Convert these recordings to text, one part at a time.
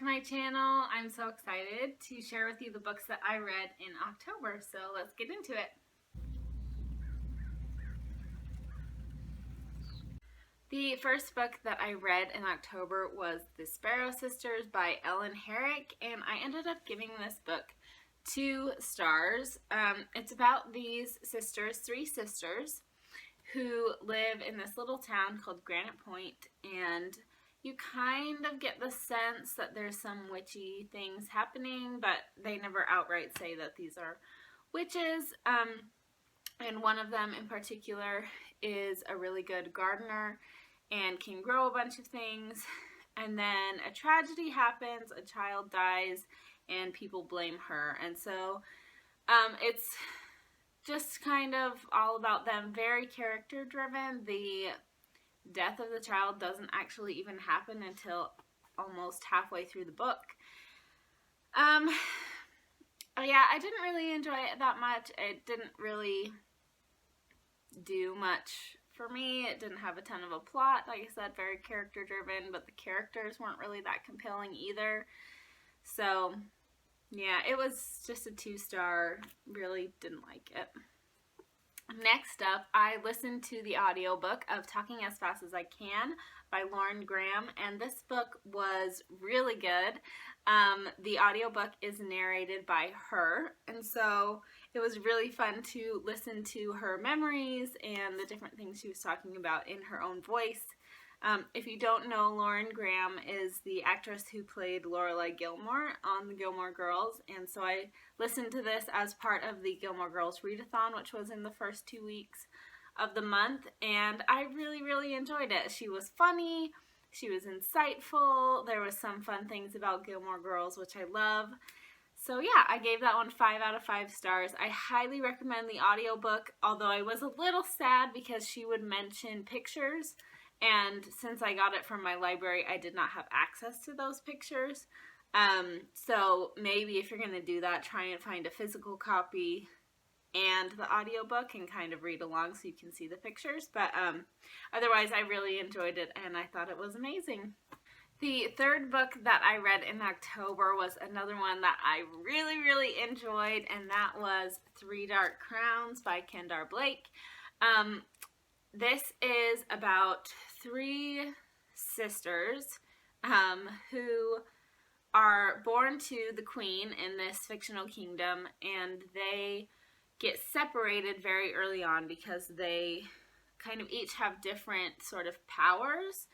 to my channel. I'm so excited to share with you the books that I read in October, so let's get into it. The first book that I read in October was The Sparrow Sisters by Ellen Herrick, and I ended up giving this book 2 stars. It's about these sisters, 3 sisters, who live in this little town called Granite Point, and you kind of get the sense that there's some witchy things happening, but they never outright say that these are witches. And one of them in particular is a really good gardener and can grow a bunch of things. And then a tragedy happens, a child dies, and people blame her. And so it's just kind of all about them, very character driven. The death of the child doesn't actually even happen until almost halfway through the book. Yeah, I didn't really enjoy it that much. It didn't really do much for me. It didn't have a ton of a plot. Like I said, very character driven, but the characters weren't really that compelling either. So yeah, it was just a 2-star. Really didn't like it. Next up, I listened to the audiobook of Talking as Fast as I Can by Lauren Graham, and this book was really good. The audiobook is narrated by her, and so it was really fun to listen to her memories and the different things she was talking about in her own voice. If you don't know, Lauren Graham is the actress who played Lorelai Gilmore on the Gilmore Girls, and so I listened to this as part of the Gilmore Girls Readathon, which was in the first 2 weeks of the month, and I really enjoyed it. She was funny, she was insightful, there was some fun things about Gilmore Girls, which I love. So yeah, I gave that one 5 out of 5 stars. I highly recommend the audiobook, although I was a little sad because she would mention pictures. And since I got it from my library, I did not have access to those pictures. So maybe if you're going to do that, try and find a physical copy and the audiobook and kind of read along so you can see the pictures. But otherwise, I really enjoyed it and I thought it was amazing. The third book that I read in October was another one that I really enjoyed, and that was 3 Dark Crowns by Kendar Blake. This is about 3 sisters who are born to the queen in this fictional kingdom, and they get separated very early on because they kind of each have different sort of powers,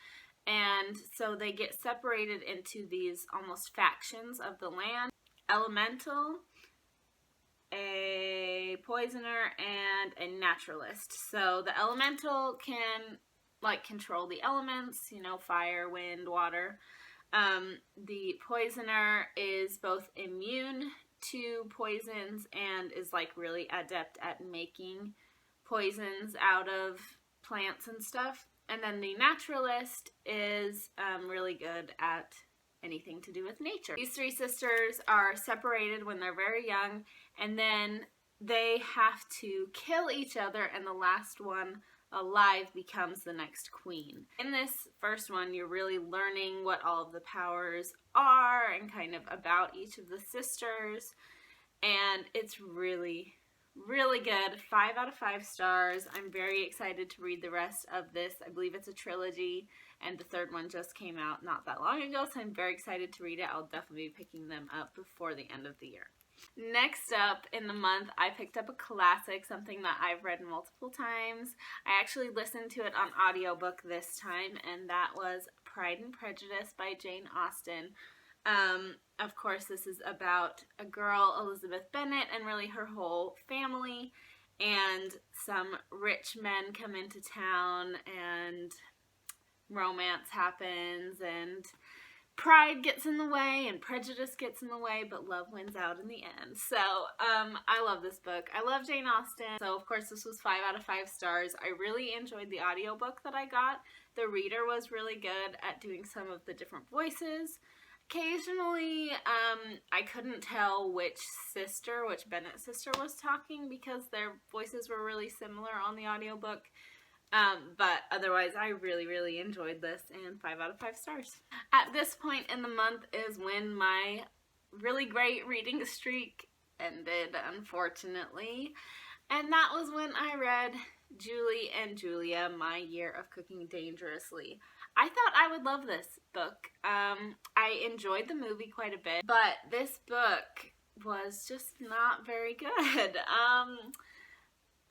and so they get separated into these almost factions of the land. Elemental, a poisoner, and a naturalist. So the elemental can like control the elements, you know, fire, wind, water. The poisoner is both immune to poisons and is like really adept at making poisons out of plants and stuff. And then the naturalist is really good at anything to do with nature. These 3 sisters are separated when they're very young, and then they have to kill each other, and the last one alive becomes the next queen. In this first one, you're really learning what all of the powers are and kind of about each of the sisters, and it's really good. 5 out of 5 stars. I'm very excited to read the rest of this. I believe it's a trilogy, and the 3rd one just came out not that long ago, so I'm very excited to read it. I'll definitely be picking them up before the end of the year. Next up in the month, I picked up a classic, something that I've read multiple times. I actually listened to it on audiobook this time, and that was Pride and Prejudice by Jane Austen. Of course, this is about a girl, Elizabeth Bennet, and really her whole family, and some rich men come into town, and romance happens, and pride gets in the way, and prejudice gets in the way, but love wins out in the end. So, I love this book. I love Jane Austen. So, of course, this was 5 out of 5 stars. I really enjoyed the audiobook that I got. The reader was really good at doing some of the different voices. Occasionally, I couldn't tell which Bennet sister was talking because their voices were really similar on the audiobook. But otherwise, I really enjoyed this, and 5 out of 5 stars. At this point in the month is when my really great reading streak ended, unfortunately. And that was when I read Julie and Julia, My Year of Cooking Dangerously. I thought I would love this book. I enjoyed the movie quite a bit, but this book was just not very good.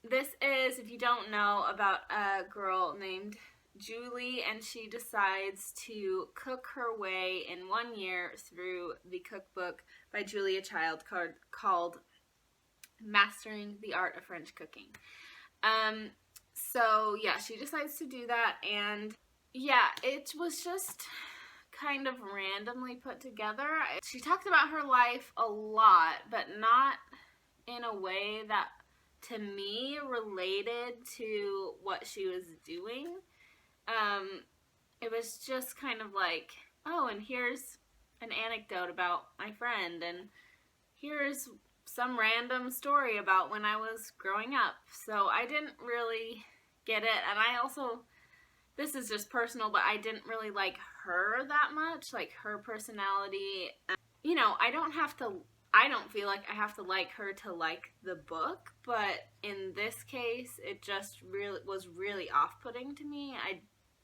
This is, if you don't know, about a girl named Julie, and she decides to cook her way in 1 year through the cookbook by Julia Child called Mastering the Art of French Cooking. So yeah, she decides to do that, and yeah, it was just kind of randomly put together. She talked about her life a lot, but not in a way that to me related to what she was doing. It was just kind of like, oh, and here's an anecdote about my friend, and here's some random story about when I was growing up. So I didn't really get it, and I also, this is just personal, but I didn't really like her that much, like her personality. You know, I don't feel like I have to like her to like the book, but in this case, it just was really off-putting to me.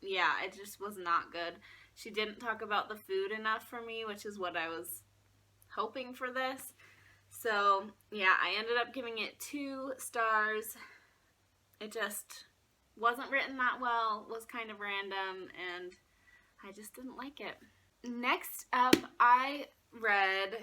It just was not good. She didn't talk about the food enough for me, which is what I was hoping for this. So, yeah, I ended up giving it 2 stars. It just wasn't written that well, was kind of random, and I just didn't like it. Next up, I read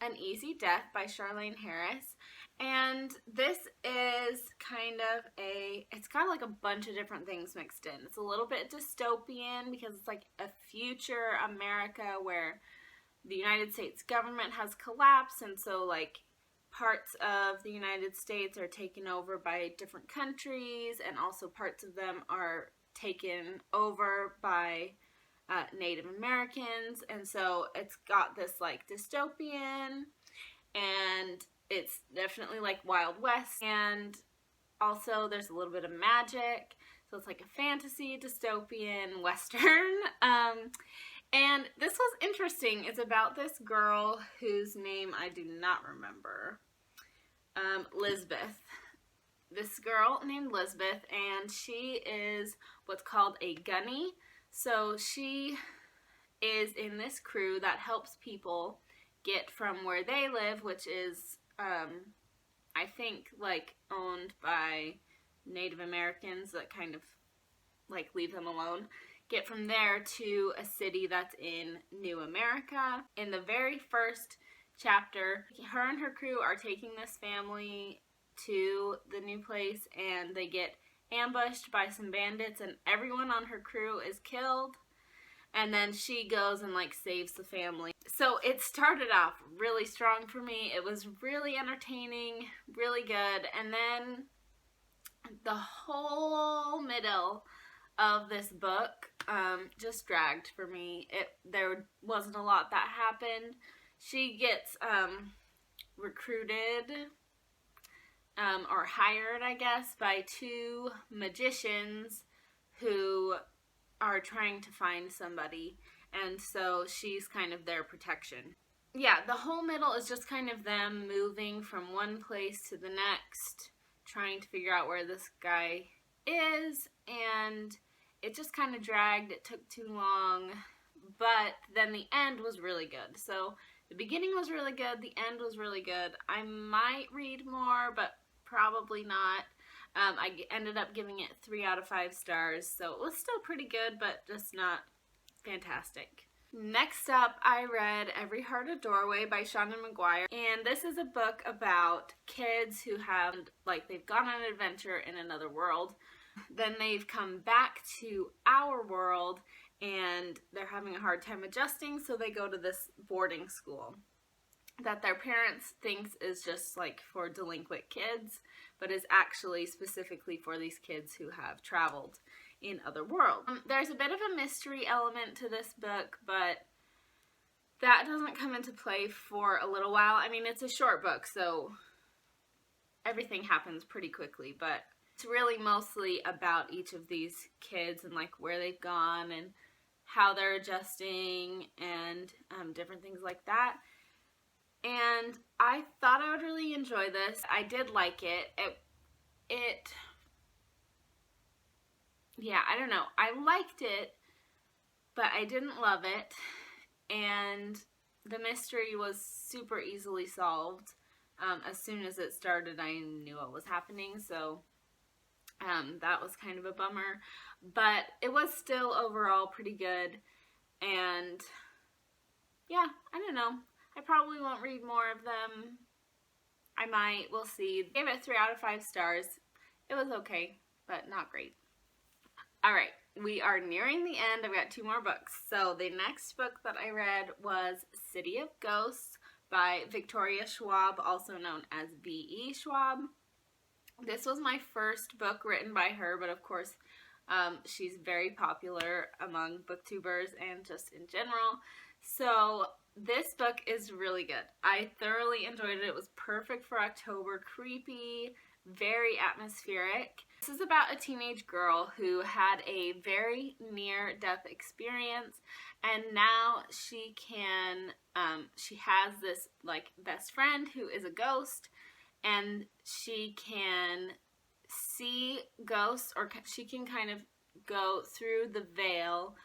An Easy Death by Charlaine Harris, and this is kind of it's got like a bunch of different things mixed in. It's a little bit dystopian because it's like a future America where the United States government has collapsed, and so like parts of the United States are taken over by different countries, and also parts of them are taken over by Native Americans, and so it's got this like dystopian, and it's definitely like Wild West, and also there's a little bit of magic, so it's like a fantasy dystopian western. And this was interesting. It's about this girl whose name I do not remember. Lisbeth. This girl named Lisbeth, and she is what's called a gunny. So she is in this crew that helps people get from where they live, which is, I think, like, owned by Native Americans that kind of, like, leave them alone. Get from there to a city that's in New America. In the very first chapter, her and her crew are taking this family to the new place, and they get ambushed by some bandits, and everyone on her crew is killed. And then she goes and like saves the family. So it started off really strong for me. It was really entertaining, really good. And then the whole middle of this book just dragged for me. There wasn't a lot that happened. She gets recruited or hired, I guess, by 2 magicians who are trying to find somebody, and so she's kind of their protection. Yeah, the whole middle is just kind of them moving from one place to the next, trying to figure out where this guy is, and it just kind of dragged. It took too long, but then the end was really good. So the beginning was really good, the end was really good. I might read more, but probably not. I ended up giving it 3 out of 5 stars, so it was still pretty good, but just not fantastic. Next up, I read Every Heart a Doorway by Shauna Maguire, and this is a book about kids who have, like, they've gone on an adventure in another world, then they've come back to our world, and they're having a hard time adjusting, so they go to this boarding school that their parents thinks is just like for delinquent kids, but is actually specifically for these kids who have traveled in other worlds. There's a bit of a mystery element to this book, but that doesn't come into play for a little while. I mean, it's a short book, so everything happens pretty quickly, but It's really mostly about each of these kids and like where they've gone and how they're adjusting and different things like that. And I thought I would really enjoy this. I did like it. Yeah, I don't know. I liked it, but I didn't love it. And the mystery was super easily solved. As soon as it started, I knew what was happening, so that was kind of a bummer. But it was still overall pretty good. And yeah, I don't know. I probably won't read more of them. I might. We'll see. Gave it 3 out of 5 stars. It was okay, but not great. Alright, we are nearing the end. I've got 2 more books. So the next book that I read was City of Ghosts by Victoria Schwab, also known as B.E. Schwab. This was my first book written by her, but of course she's very popular among booktubers and just in general. So this book is really good. I thoroughly enjoyed it. It was perfect for October. Creepy, very atmospheric. This is about a teenage girl who had a very near-death experience, and now she has this like best friend who is a ghost, and she can see ghosts, or she can kind of go through the veil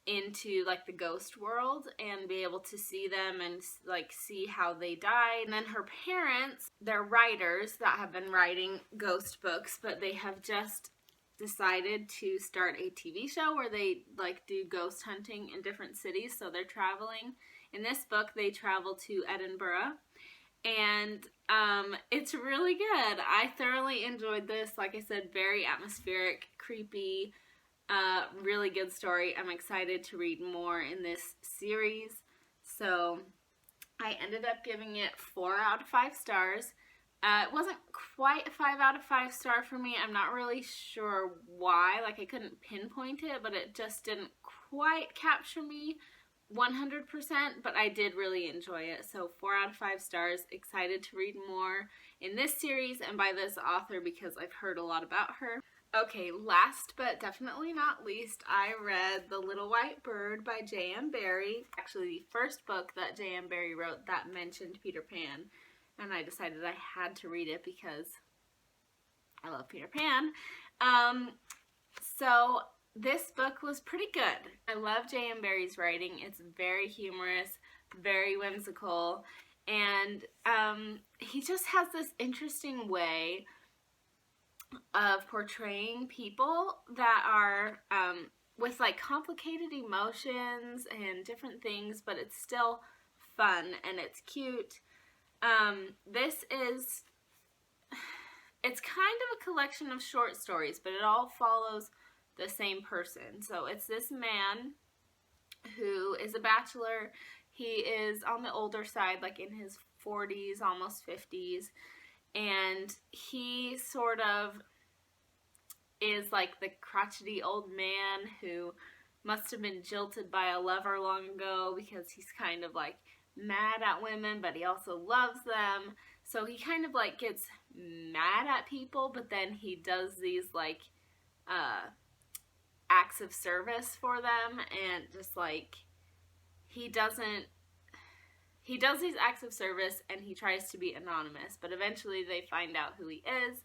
into like the ghost world and be able to see them and like see how they died. And then her parents, they're writers that have been writing ghost books, but they have just decided to start a TV show where they like do ghost hunting in different cities, so they're traveling. In this book they travel to Edinburgh, and it's really good. I thoroughly enjoyed this. Like I said, very atmospheric, creepy, really good story. I'm excited to read more in this series. So I ended up giving it 4 out of 5 stars. It wasn't quite a 5 out of 5 star for me. I'm not really sure why. Like, I couldn't pinpoint it, but it just didn't quite capture me 100%, but I did really enjoy it. So 4 out of 5 stars. Excited to read more in this series and by this author because I've heard a lot about her. Okay, last but definitely not least, I read The Little White Bird by J.M. Barrie. Actually, the first book that J.M. Barrie wrote that mentioned Peter Pan. And I decided I had to read it because I love Peter Pan. So this book was pretty good. I love J.M. Barrie's writing. It's very humorous, very whimsical, and he just has this interesting way of portraying people that are with like complicated emotions and different things, but it's still fun and it's cute. It's kind of a collection of short stories, but it all follows the same person. So it's this man who is a bachelor. He is on the older side, like in his 40s, almost 50s. And he sort of is like the crotchety old man who must have been jilted by a lover long ago because he's kind of like mad at women, but he also loves them. So he kind of like gets mad at people, but then he does these like acts of service for them, and just like he does these acts of service and he tries to be anonymous, but eventually they find out who he is.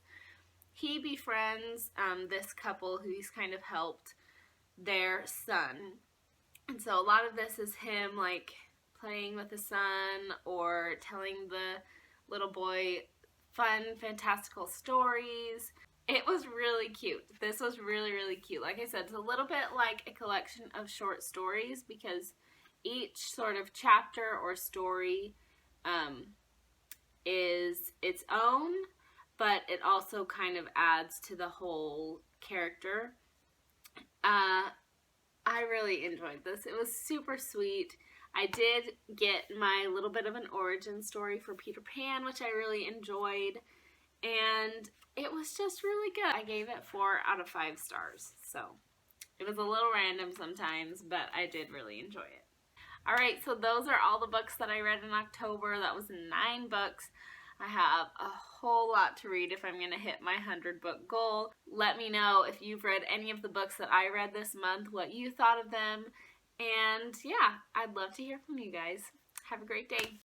He befriends this couple who he's kind of helped their son. And so a lot of this is him like playing with the son or telling the little boy fun, fantastical stories. It was really cute. This was really, really cute. Like I said, it's a little bit like a collection of short stories because each sort of chapter or story is its own, but it also kind of adds to the whole character. I really enjoyed this. It was super sweet. I did get my little bit of an origin story for Peter Pan, which I really enjoyed, and it was just really good. I gave it 4 out of 5 stars, so it was a little random sometimes, but I did really enjoy it. Alright, so those are all the books that I read in October. That was 9 books. I have a whole lot to read if I'm going to hit my 100-book goal. Let me know if you've read any of the books that I read this month, what you thought of them. And yeah, I'd love to hear from you guys. Have a great day.